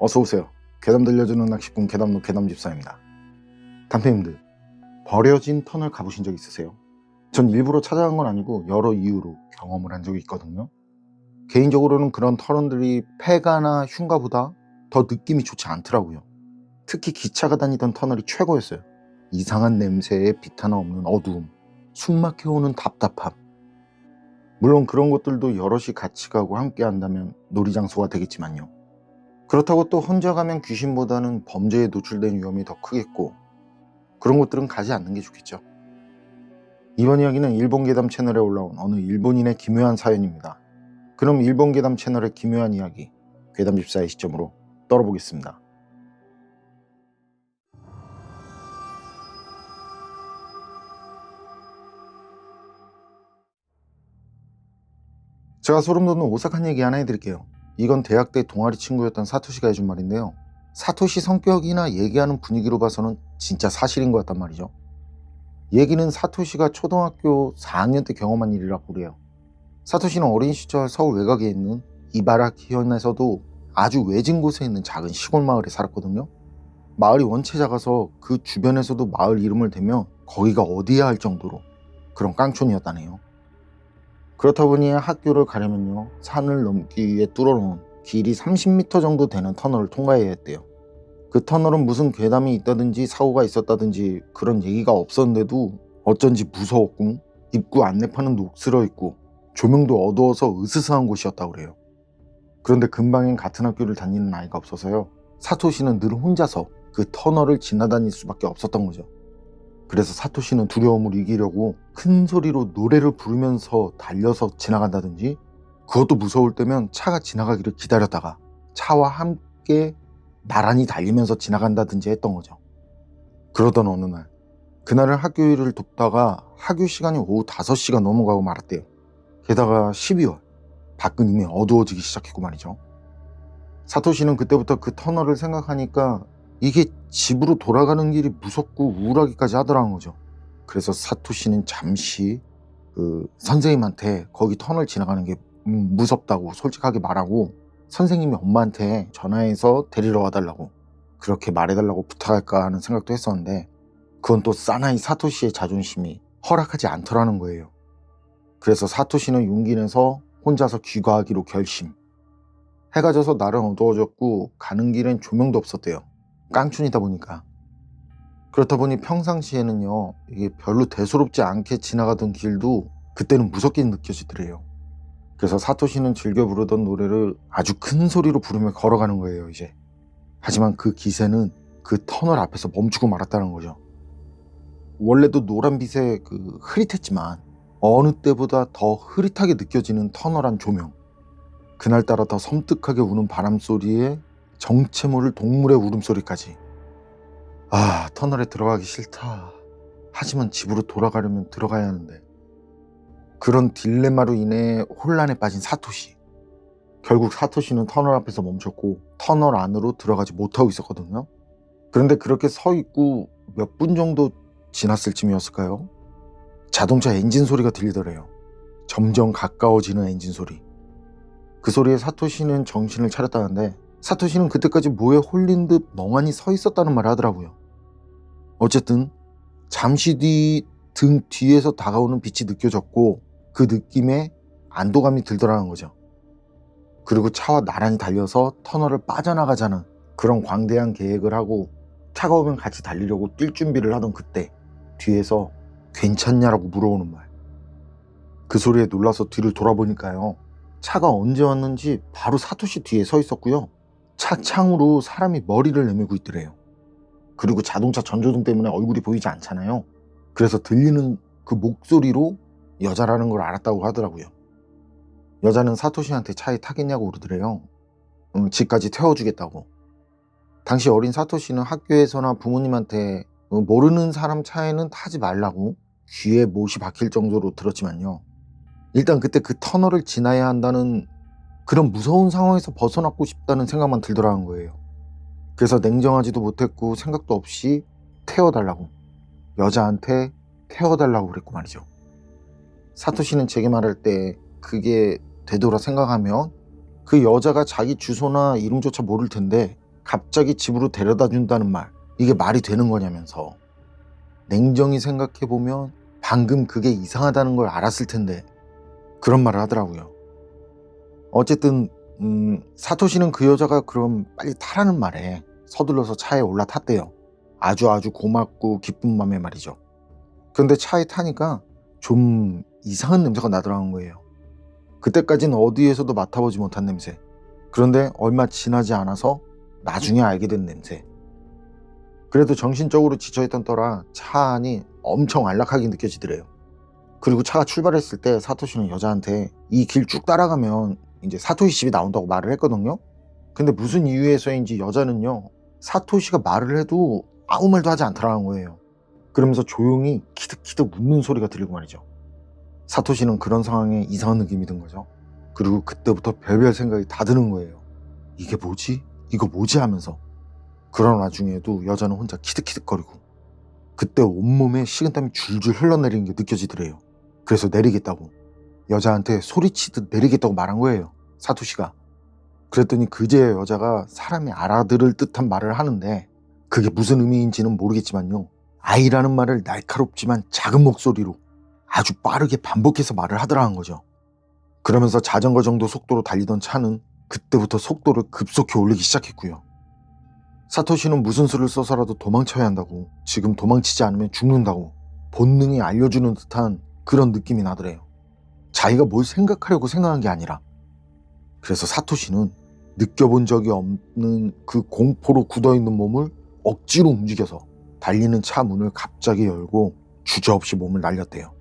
어서오세요. 괴담 들려주는 낚시꾼 괴담로 괴담집사입니다. 단편님들, 버려진 터널 가보신 적 있으세요? 전 일부러 찾아간 건 아니고 여러 이유로 경험을 한 적이 있거든요. 개인적으로는 그런 터널들이 폐가나 흉가보다 더 느낌이 좋지 않더라고요. 특히 기차가 다니던 터널이 최고였어요. 이상한 냄새에 빛 하나 없는 어두움, 숨막혀오는 답답함. 물론 그런 것들도 여럿이 같이 가고 함께 한다면 놀이장소가 되겠지만요. 그렇다고 또 혼자 가면 귀신보다는 범죄에 노출된 위험이 더 크겠고, 그런 곳들은 가지 않는 게 좋겠죠. 이번 이야기는 일본 괴담 채널에 올라온 어느 일본인의 기묘한 사연입니다. 그럼 일본 괴담 채널의 기묘한 이야기, 괴담집사의 시점으로 떨어보겠습니다. 제가 소름 돋는 오싹한 얘기 하나 해드릴게요. 이건 대학 때 동아리 친구였던 사토시가 해준 말인데요. 사토시 성격이나 얘기하는 분위기로 봐서는 진짜 사실인 것 같단 말이죠. 얘기는 사토시가 초등학교 4학년 때 경험한 일이라고 그래요. 사토시는 어린 시절 서울 외곽에 있는 이바라키현에서도 아주 외진 곳에 있는 작은 시골 마을에 살았거든요. 마을이 원체 작아서 그 주변에서도 마을 이름을 대면 거기가 어디야 할 정도로 그런 깡촌이었다네요. 그렇다 보니 학교를 가려면요, 산을 넘기 위해 뚫어놓은 길이 30m 정도 되는 터널을 통과해야 했대요. 그 터널은 무슨 괴담이 있다든지 사고가 있었다든지 그런 얘기가 없었는데도 어쩐지 무서웠고, 입구 안내판은 녹슬어 있고 조명도 어두워서 으스스한 곳이었다고 그래요. 그런데 근방엔 같은 학교를 다니는 아이가 없어서요, 사토시는 늘 혼자서 그 터널을 지나다닐 수밖에 없었던 거죠. 그래서 사토시는 두려움을 이기려고 큰 소리로 노래를 부르면서 달려서 지나간다든지, 그것도 무서울 때면 차가 지나가기를 기다렸다가 차와 함께 나란히 달리면서 지나간다든지 했던 거죠. 그러던 어느 날, 그날은 학교 일을 돕다가 학교 시간이 오후 5시가 넘어가고 말았대요. 게다가 12월, 밖은 이미 어두워지기 시작했고 말이죠. 사토시는 그때부터 그 터널을 생각하니까 이게 집으로 돌아가는 길이 무섭고 우울하기까지 하더라는 거죠. 그래서 사토시는 잠시 선생님한테 거기 터널 지나가는 게 무섭다고 솔직하게 말하고, 선생님이 엄마한테 전화해서 데리러 와달라고 그렇게 말해달라고 부탁할까 하는 생각도 했었는데, 그건 또 사나이 사토시의 자존심이 허락하지 않더라는 거예요. 그래서 사토시는 용기 내서 혼자서 귀가하기로 결심. 해가 져서 날은 어두워졌고 가는 길엔 조명도 없었대요. 깡촌이다 보니까. 그렇다 보니 평상시에는요, 이게 별로 대수롭지 않게 지나가던 길도 그때는 무섭게 느껴지더래요. 그래서 사토시는 즐겨 부르던 노래를 아주 큰 소리로 부르며 걸어가는 거예요, 이제. 하지만 그 기세는 그 터널 앞에서 멈추고 말았다는 거죠. 원래도 노란빛에 흐릿했지만 어느 때보다 더 흐릿하게 느껴지는 터널 안 조명. 그날따라 더 섬뜩하게 우는 바람 소리에 정체 모를 동물의 울음소리까지. 아, 터널에 들어가기 싫다. 하지만 집으로 돌아가려면 들어가야 하는데. 그런 딜레마로 인해 혼란에 빠진 사토시. 결국 사토시는 터널 앞에서 멈췄고 터널 안으로 들어가지 못하고 있었거든요. 그런데 그렇게 서 있고 몇 분 정도 지났을 쯤이었을까요? 자동차 엔진 소리가 들리더래요. 점점 가까워지는 엔진 소리. 그 소리에 사토시는 정신을 차렸다는데, 사토시는 그때까지 뭐에 홀린 듯 멍하니 서 있었다는 말을 하더라고요. 어쨌든 잠시 뒤 등 뒤에서 다가오는 빛이 느껴졌고, 그 느낌에 안도감이 들더라는 거죠. 그리고 차와 나란히 달려서 터널을 빠져나가자는 그런 광대한 계획을 하고 차가 오면 같이 달리려고 뛸 준비를 하던 그때, 뒤에서 괜찮냐라고 물어오는 말. 그 소리에 놀라서 뒤를 돌아보니까요, 차가 언제 왔는지 바로 사토시 뒤에 서 있었고요, 차 창으로 사람이 머리를 내밀고 있더래요. 그리고 자동차 전조등 때문에 얼굴이 보이지 않잖아요. 그래서 들리는 그 목소리로 여자라는 걸 알았다고 하더라고요. 여자는 사토시한테 차에 타겠냐고 그러더래요. 집까지 태워주겠다고. 당시 어린 사토시는 학교에서나 부모님한테 모르는 사람 차에는 타지 말라고 귀에 못이 박힐 정도로 들었지만요, 일단 그때 그 터널을 지나야 한다는 그런 무서운 상황에서 벗어나고 싶다는 생각만 들더라는 거예요. 그래서 냉정하지도 못했고 생각도 없이 태워달라고, 여자한테 태워달라고 그랬고 말이죠. 사토시는 제게 말할 때 그게 되돌아 생각하면 그 여자가 자기 주소나 이름조차 모를 텐데 갑자기 집으로 데려다 준다는 말, 이게 말이 되는 거냐면서. 냉정히 생각해보면 방금 그게 이상하다는 걸 알았을 텐데 그런 말을 하더라고요. 어쨌든 사토시는 그 여자가 그럼 빨리 타라는 말에 서둘러서 차에 올라탔대요. 아주 고맙고 기쁜 맘에 말이죠. 근데 차에 타니까 좀 이상한 냄새가 나더라는 거예요. 그때까지는 어디에서도 맡아보지 못한 냄새. 그런데 얼마 지나지 않아서 나중에 알게 된 냄새. 그래도 정신적으로 지쳐있던 터라 차 안이 엄청 안락하게 느껴지더래요. 그리고 차가 출발했을 때 사토시는 여자한테 이 길 쭉 따라가면 이제 사토시 집이 나온다고 말을 했거든요. 근데 무슨 이유에서인지 여자는요, 사토시가 말을 해도 아무 말도 하지 않더라는 거예요. 그러면서 조용히 키득키득 웃는 소리가 들리고 말이죠. 사토시는 그런 상황에 이상한 느낌이 든 거죠. 그리고 그때부터 별별 생각이 다 드는 거예요. 이게 뭐지? 이거 뭐지? 하면서. 그런 와중에도 여자는 혼자 키득키득거리고, 그때 온몸에 식은땀이 줄줄 흘러내리는 게 느껴지더래요. 그래서 내리겠다고, 여자한테 소리치듯 내리겠다고 말한 거예요, 사토시가. 그랬더니 그제야 여자가 사람이 알아들을 듯한 말을 하는데, 그게 무슨 의미인지는 모르겠지만요, 아이라는 말을 날카롭지만 작은 목소리로 아주 빠르게 반복해서 말을 하더라는 거죠. 그러면서 자전거 정도 속도로 달리던 차는 그때부터 속도를 급속히 올리기 시작했고요. 사토시는 무슨 수를 써서라도 도망쳐야 한다고, 지금 도망치지 않으면 죽는다고 본능이 알려주는 듯한 그런 느낌이 나더래요. 자기가 뭘 생각하려고 생각한 게 아니라. 그래서 사토시는 느껴본 적이 없는 그 공포로 굳어있는 몸을 억지로 움직여서 달리는 차 문을 갑자기 열고 주저없이 몸을 날렸대요.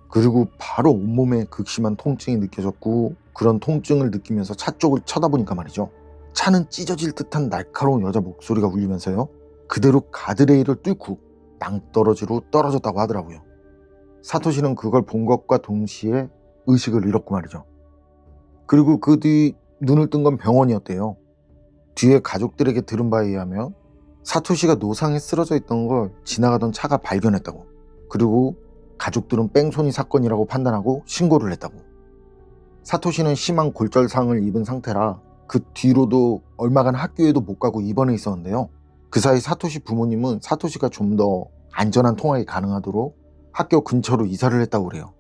그리고 바로 온몸에 극심한 통증이 느껴졌고, 그런 통증을 느끼면서 차 쪽을 쳐다보니까 말이죠, 차는 찢어질 듯한 날카로운 여자 목소리가 울리면서요, 그대로 가드레일을 뚫고 낭떠러지로 떨어졌다고 하더라고요. 사토시는 그걸 본 것과 동시에 의식을 잃었고 말이죠. 그리고 그 뒤 눈을 뜬 건 병원이었대요. 뒤에 가족들에게 들은 바에 의하면 사토시가 노상에 쓰러져 있던 걸 지나가던 차가 발견했다고. 그리고 가족들은 뺑소니 사건이라고 판단하고 신고를 했다고. 사토시는 심한 골절상을 입은 상태라 그 뒤로도 얼마간 학교에도 못 가고 입원해 있었는데요. 그 사이 사토시 부모님은 사토시가 좀 더 안전한 통학이 가능하도록 학교 근처로 이사를 했다고 그래요.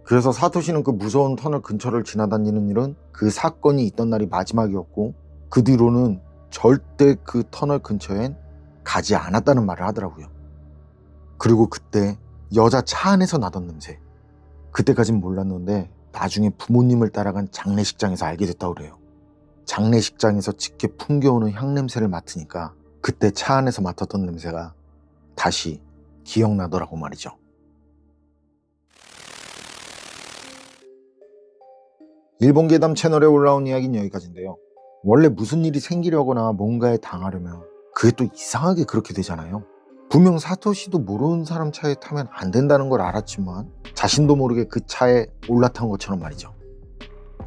그래서 사토시는 그 무서운 터널 근처를 지나다니는 일은 그 사건이 있던 날이 마지막이었고, 그 뒤로는 절대 그 터널 근처엔 가지 않았다는 말을 하더라고요. 그리고 그때 여자 차 안에서 나던 냄새, 그때까진 몰랐는데 나중에 부모님을 따라간 장례식장에서 알게 됐다고 그래요. 장례식장에서 짙게 풍겨오는 향냄새를 맡으니까 그때 차 안에서 맡았던 냄새가 다시 기억나더라고 말이죠. 일본 괴담 채널에 올라온 이야기는 여기까지인데요. 원래 무슨 일이 생기려거나 뭔가에 당하려면 그게 또 이상하게 그렇게 되잖아요. 분명 사토시도 모르는 사람 차에 타면 안 된다는 걸 알았지만 자신도 모르게 그 차에 올라탄 것처럼 말이죠.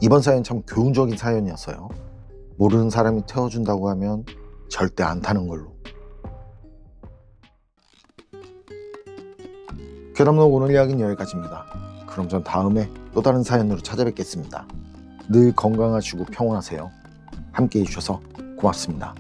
이번 사연 참 교훈적인 사연이었어요. 모르는 사람이 태워준다고 하면 절대 안 타는 걸로. 괴담록 오늘 이야기는 여기까지입니다. 그럼 전 다음에 또 다른 사연으로 찾아뵙겠습니다. 늘 건강하시고 평온하세요. 함께 해주셔서 고맙습니다.